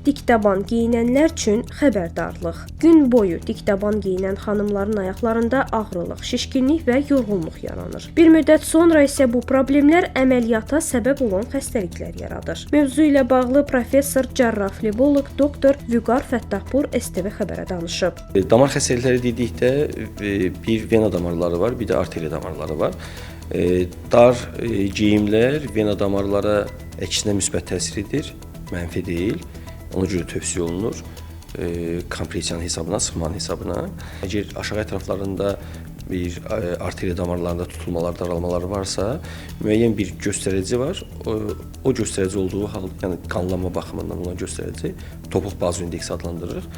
dikdaban geyinənlər üçün xəbərdarlıq. Gün boyu dikdaban geyinən xanımların ayaqlarında ağrılıq, şişkinlik və yorğunluq yaranır. Bir müddət sonra isə bu problemlər əməliyyata səbəb olan xəstəliklər yaradır. Mövzu ilə bağlı professor cərrah fleboloq doktor Vüqar Fəttahpur STV xəbərə danışıb. Damar xəstəlikləri dedikdə bir vena damarları var, bir də arteriya damarları var. Dar geyimlər vena damarlara əksinə müsbət təsir edir, mənfi deyil. Ona görə tövsiyə olunur kompressiyanın hesabına, sıxmanın hesabına. Əgər aşağı ətraflarında bir arteriya damarlarında tutulmalar, daralmalar varsa, müəyyən bir göstərici var. O göstərici olduğu halda, yəni qanlanma baxımından olan göstərici topuq bazı indeksi adlandırırıq.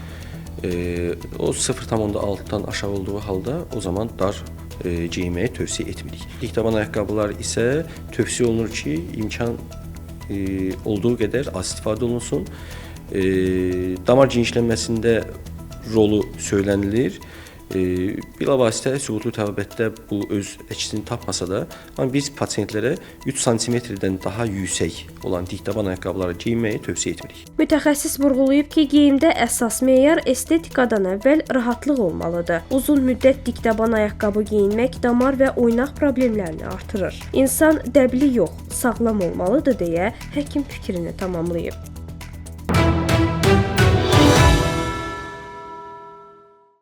O 0,6-dan aşağı olduğu halda o zaman dar geyinməyi tövsiyə etmirik. Dikdaban ayaqqabılar isə tövsiyə olunur ki, imkan olduğu qədər az istifadə olunsun. Damar genişlənməsində rolu söylənilir. Bilavasitə sübutu təbabətdə bu öz əksini tapmasa da, amma biz pasientlərə 3 sm-dən daha yüksək olan dikdaban ayaqqabıları geyinməyi tövsiyə etmirik. Mütəxəssis vurğulayıb ki, geyimdə əsas meyar estetikadan əvvəl rahatlıq olmalıdır. Uzun müddət dikdaban ayaqqabı geyinmək damar və oynaq problemlərini artırır. İnsan dəbli yox, sağlam olmalıdır deyə həkim fikrini tamamlayıb.